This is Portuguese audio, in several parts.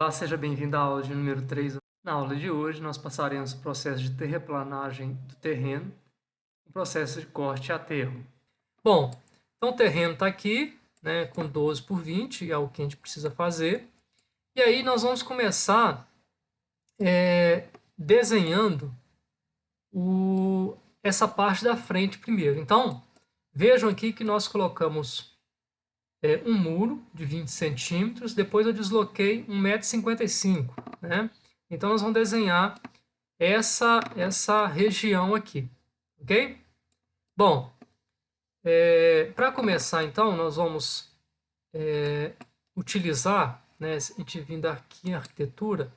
Olá, seja bem-vindo à aula de número 3. Na aula de hoje, nós passaremos o processo de terraplanagem do terreno, o processo de corte e aterro. Bom, então o terreno está aqui, né, com 12 por 20, é o que a gente precisa fazer. E aí nós vamos começar desenhando essa parte da frente primeiro. Então, vejam aqui que nós colocamos um muro de 20 centímetros, depois eu desloquei 1,55 m, né? Então nós vamos desenhar essa região aqui, ok? Bom, para começar então, nós vamos utilizar, né, a gente vindo aqui em arquitetura,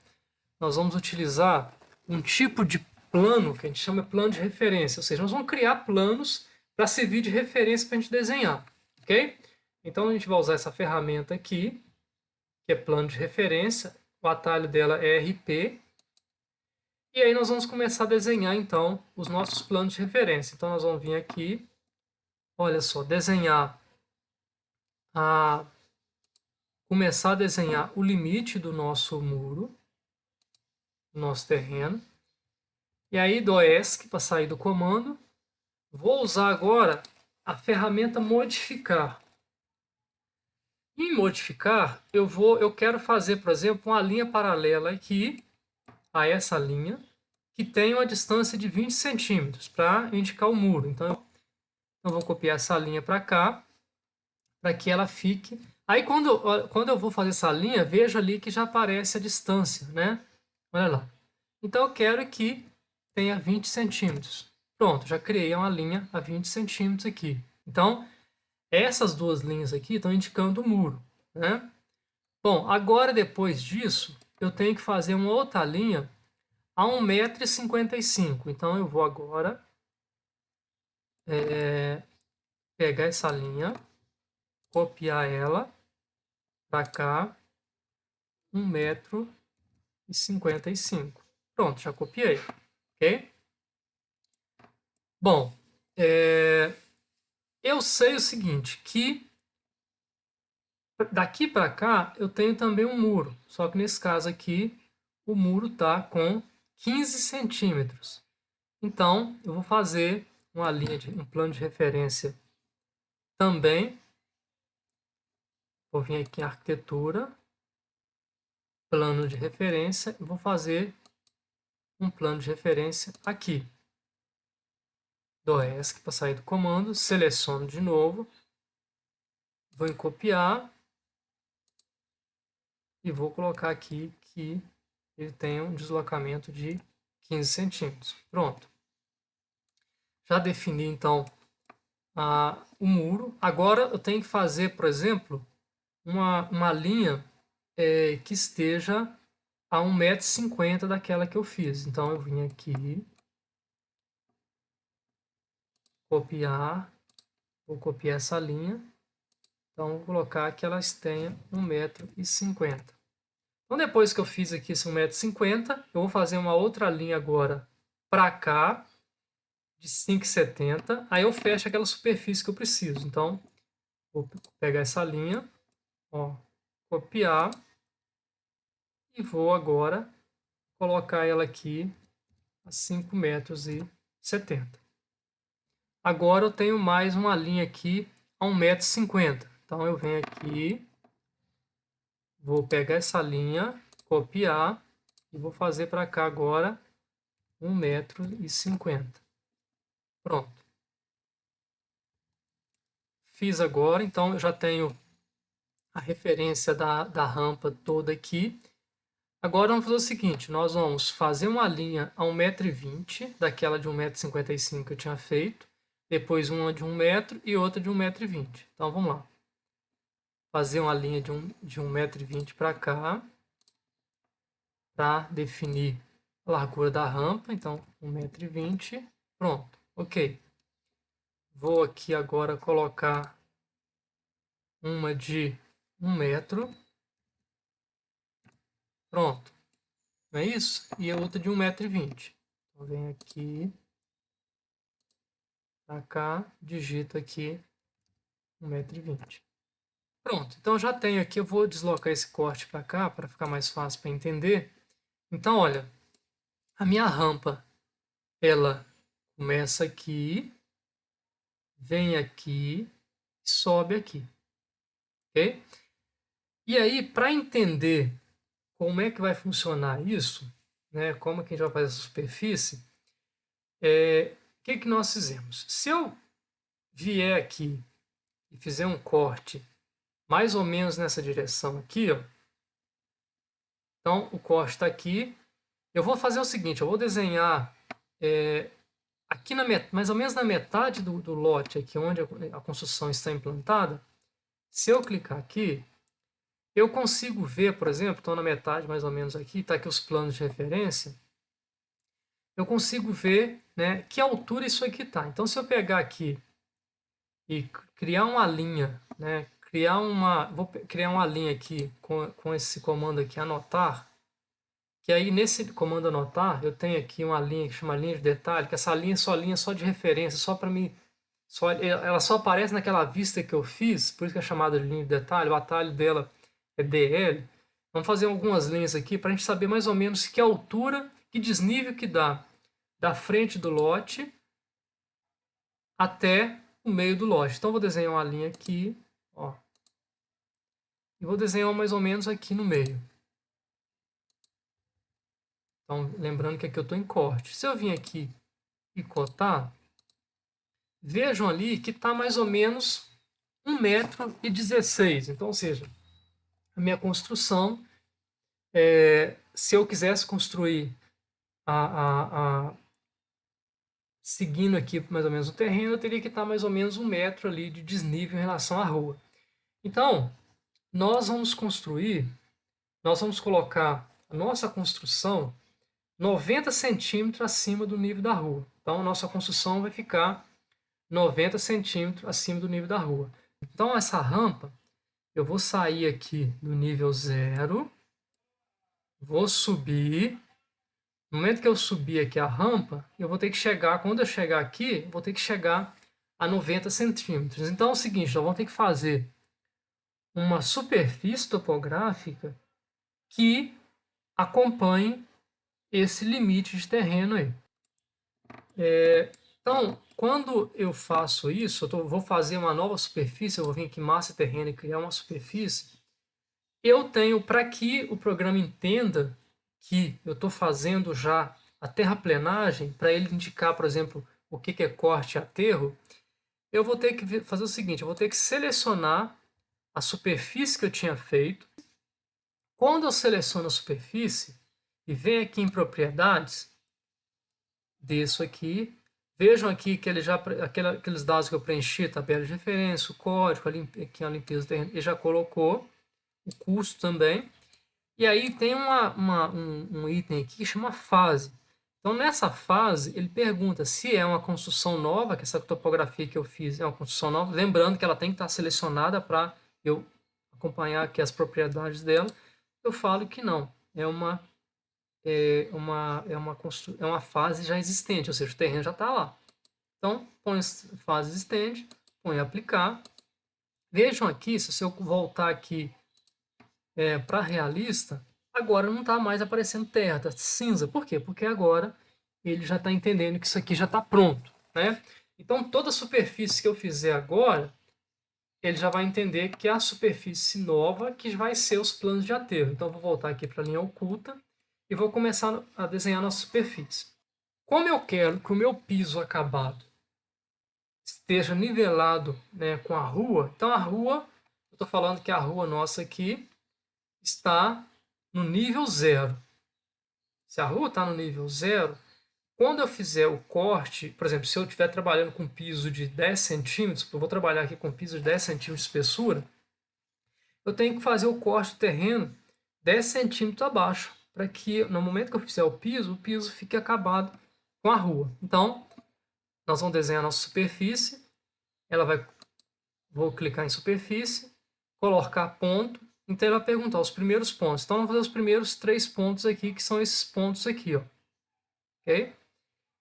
nós vamos utilizar um tipo de plano que a gente chama de plano de referência, ou seja, nós vamos criar planos para servir de referência para a gente desenhar, ok? Então a gente vai usar essa ferramenta aqui, que é plano de referência, o atalho dela é RP, e aí nós vamos começar a desenhar então os nossos planos de referência. Então nós vamos vir aqui, olha só, começar a desenhar o limite do nosso muro, do nosso terreno. E aí do ESC para sair do comando. Vou usar agora a ferramenta modificar. Em modificar, eu quero fazer, por exemplo, uma linha paralela aqui a essa linha, que tem uma distância de 20 centímetros para indicar o muro. Então, eu vou copiar essa linha para cá, para que ela fique. Aí, quando eu vou fazer essa linha, veja ali que já aparece a distância, né? Olha lá. Então, eu quero que tenha 20 centímetros. Pronto, já criei uma linha a 20 centímetros aqui. Então, essas duas linhas aqui estão indicando o muro, né? Bom, agora depois disso, eu tenho que fazer uma outra linha a 1,55 m. Então, eu vou agora pegar essa linha, copiar ela para cá, 1,55 m. Pronto, já copiei, ok? Bom, eu sei o seguinte, que daqui para cá eu tenho também um muro, só que nesse caso aqui o muro está com 15 centímetros. Então, eu vou fazer um plano de referência também. Vou vir aqui em arquitetura, plano de referência, e vou fazer um plano de referência aqui. Dou ESC para sair do comando, seleciono de novo, vou em copiar e vou colocar aqui que ele tem um deslocamento de 15 centímetros. Pronto. Já defini então o muro. Agora eu tenho que fazer, por exemplo, uma linha que esteja a 1,50 m daquela que eu fiz. Então eu vim aqui, copiar, vou copiar essa linha. Então vou colocar que elas tenham 1,50 m. Então depois que eu fiz aqui esse 1,50 m, eu vou fazer uma outra linha agora para cá, de 5,70 m. Aí eu fecho aquela superfície que eu preciso. Então vou pegar essa linha, ó, copiar e vou agora colocar ela aqui a 5,70 m. Agora eu tenho mais uma linha aqui a 1,50 m. Então eu venho aqui, vou pegar essa linha, copiar e vou fazer para cá agora 1,50 m. Pronto. Fiz agora, então eu já tenho a referência da rampa toda aqui. Agora vamos fazer o seguinte, nós vamos fazer uma linha a 1,20 m, daquela de 1,55 m que eu tinha feito, depois uma de 1 m e outra de 1,20 m. Então vamos lá. Fazer uma linha de 1,20 m para cá, para definir a largura da rampa, então 1,20 m, pronto, ok. Vou aqui agora colocar uma de 1 metro, pronto, não é isso? E a outra de 1,20 m. Então venho aqui, para cá, digito aqui 1,20 m. Pronto, então já tenho aqui, eu vou deslocar esse corte para cá para ficar mais fácil para entender. Então, olha, a minha rampa, ela começa aqui, vem aqui e sobe aqui, ok? E aí, para entender como é que vai funcionar isso, né, como é que a gente vai fazer essa superfície, o que que nós fizemos? Se eu vier aqui e fizer um corte mais ou menos nessa direção aqui, ó, então o corte está aqui, eu vou fazer o seguinte, eu vou desenhar aqui mais ou menos na metade do lote, aqui onde a construção está implantada. Se eu clicar aqui, eu consigo ver, por exemplo, estou na metade mais ou menos aqui, está aqui os planos de referência, eu consigo ver, né, que altura isso aqui está. Então, se eu pegar aqui e criar uma linha, né, vou criar uma linha aqui com esse comando aqui, anotar, que aí nesse comando anotar, eu tenho aqui uma linha que chama linha de detalhe, que essa linha só de referência, só para mim, ela só aparece naquela vista que eu fiz, por isso que é chamada de linha de detalhe, o atalho dela é DL. Vamos fazer algumas linhas aqui para a gente saber mais ou menos que altura, que desnível que dá da frente do lote até o meio do lote. Então, vou desenhar uma linha aqui, ó, e vou desenhar mais ou menos aqui no meio. Então, lembrando que aqui eu estou em corte. Se eu vim aqui e cotar, vejam ali que está mais ou menos 1,16 m. Então, ou seja, a minha construção, se eu quisesse construir seguindo aqui mais ou menos o terreno, eu teria que estar mais ou menos 1 m ali de desnível em relação à rua. Então, nós vamos colocar a nossa construção 90 centímetros acima do nível da rua. Então, a nossa construção vai ficar 90 centímetros acima do nível da rua. Então, essa rampa, eu vou sair aqui do nível 0, vou subir. No momento que eu subir aqui a rampa, eu vou ter que chegar, quando eu chegar aqui, eu vou ter que chegar a 90 centímetros. Então, é o seguinte, nós vamos ter que fazer uma superfície topográfica que acompanhe esse limite de terreno aí. Então, quando eu faço isso, vou fazer uma nova superfície, eu vou vir aqui em massa e terreno e criar uma superfície, eu tenho, para que o programa entenda que eu estou fazendo já a terraplenagem, para ele indicar, por exemplo, o que é corte e aterro, eu vou ter que fazer o seguinte, eu vou ter que selecionar a superfície que eu tinha feito. Quando eu seleciono a superfície e venho aqui em propriedades, desço aqui, vejam aqui que aqueles dados que eu preenchi, tabela de referência, o código, aqui a limpeza do terreno, ele já colocou, o custo também. E aí tem um item aqui que chama fase. Então, nessa fase, ele pergunta se é uma construção nova, que essa topografia que eu fiz é uma construção nova, lembrando que ela tem que estar selecionada para eu acompanhar aqui as propriedades dela. Eu falo que não, é uma fase já existente, ou seja, o terreno já está lá. Então, põe fase existente, põe aplicar. Vejam aqui, se eu voltar aqui para realista, agora não está mais aparecendo terra, está cinza. Por quê? Porque agora ele já está entendendo que isso aqui já está pronto, né? Então, toda a superfície que eu fizer agora, ele já vai entender que é a superfície nova que vai ser os planos de aterro. Então, vou voltar aqui para a linha oculta e vou começar a desenhar a nossa superfície. Como eu quero que o meu piso acabado esteja nivelado, né, com a rua, então a rua, eu estou falando que a rua nossa aqui está no nível 0. Se a rua está no nível 0, quando eu fizer o corte, por exemplo, se eu estiver trabalhando com piso de 10 centímetros, eu vou trabalhar aqui com piso de 10 centímetros de espessura, eu tenho que fazer o corte do terreno 10 centímetros abaixo, para que no momento que eu fizer o piso fique acabado com a rua. Então, nós vamos desenhar a nossa superfície, vou clicar em superfície, colocar ponto, então ele vai perguntar os primeiros pontos. Então, vamos fazer os primeiros 3 pontos aqui, que são esses pontos aqui, ó. Ok?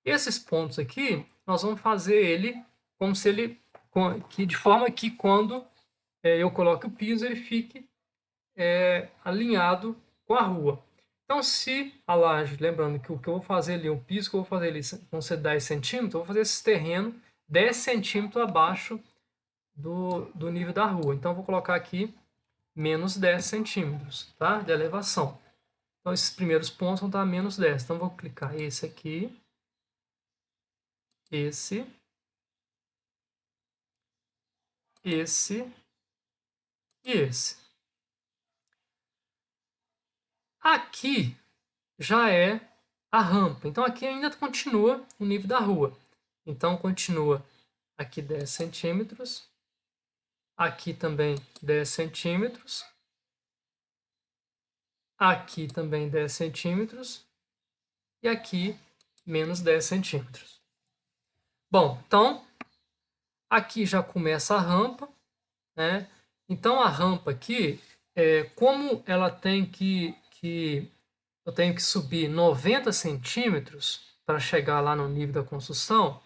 Esses pontos aqui, nós vamos fazer ele como se ele, de forma que quando eu coloque o piso, ele fique alinhado com a rua. Então, se a laje, lembrando que o que eu vou fazer ali, o piso que eu vou fazer ali vão ser 10 centímetros, eu vou fazer esse terreno 10 centímetros abaixo do nível da rua. Então, eu vou colocar aqui menos 10 centímetros, tá? De elevação. Então, esses primeiros pontos vão estar a menos 10. Então, eu vou clicar esse aqui, esse e esse. Aqui já é a rampa. Então, aqui ainda continua o nível da rua. Então, continua aqui 10 centímetros. Aqui também 10 centímetros. Aqui também 10 centímetros. E aqui menos 10 centímetros. Bom, então, aqui já começa a rampa, né? Então, a rampa aqui, como ela tem eu tenho que subir 90 centímetros para chegar lá no nível da construção,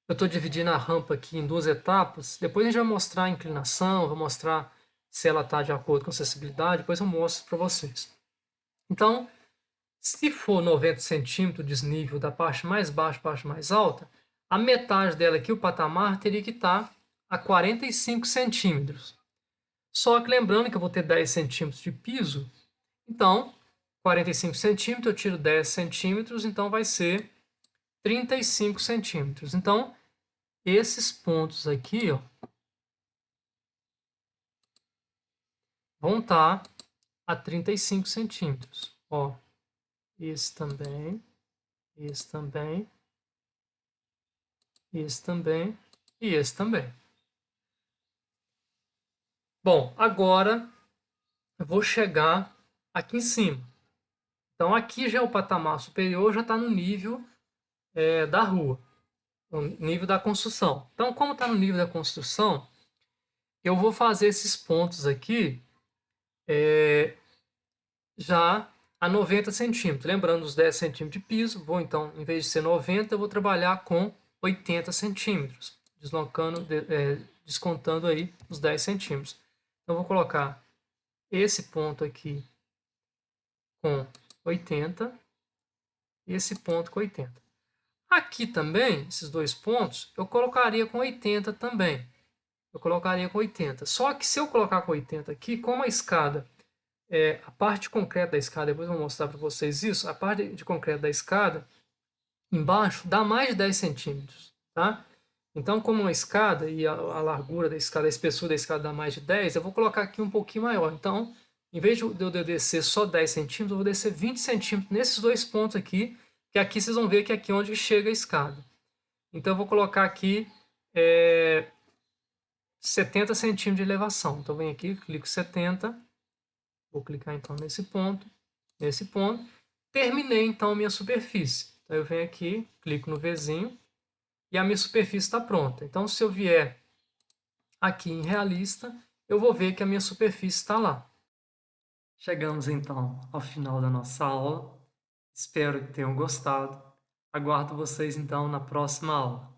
eu estou dividindo a rampa aqui em duas etapas. Depois a gente vai mostrar a inclinação, vou mostrar se ela está de acordo com a acessibilidade, depois eu mostro para vocês. Então, se for 90 centímetros de desnível da parte mais baixa para a parte mais alta, a metade dela aqui, o patamar, teria que estar a 45 centímetros. Só que lembrando que eu vou ter 10 centímetros de piso, então 45 centímetros, eu tiro 10 centímetros, então vai ser 35 centímetros. Então, esses pontos aqui, ó, vão estar a 35 centímetros. Ó, esse também, esse também, esse também e esse também. Bom, agora eu vou chegar aqui em cima. Então, aqui já é o patamar superior, já está no nível da rua, no nível da construção. Então, como está no nível da construção, eu vou fazer esses pontos aqui já a 90 centímetros. Lembrando os 10 centímetros de piso, vou então, em vez de ser 90, eu vou trabalhar com 80 centímetros, descontando aí os 10 centímetros. Então, eu vou colocar esse ponto aqui com 80 e esse ponto com 80. Aqui também, esses dois pontos, eu colocaria com 80 também. Eu colocaria com 80. Só que se eu colocar com 80 aqui, como a escada, a parte concreta da escada, depois eu vou mostrar para vocês isso, a parte de concreto da escada, embaixo, dá mais de 10 centímetros, tá? Então, como uma escada e a largura da escada, a espessura da escada dá mais de 10, eu vou colocar aqui um pouquinho maior. Então, em vez de eu descer só 10 centímetros, eu vou descer 20 centímetros nesses dois pontos aqui, que aqui vocês vão ver que é aqui onde chega a escada. Então, eu vou colocar aqui 70 centímetros de elevação. Então, venho aqui, clico 70, vou clicar então nesse ponto, terminei então a minha superfície. Então, eu venho aqui, clico no Vzinho, e a minha superfície está pronta. Então, se eu vier aqui em realista, eu vou ver que a minha superfície está lá. Chegamos então ao final da nossa aula. Espero que tenham gostado. Aguardo vocês então na próxima aula.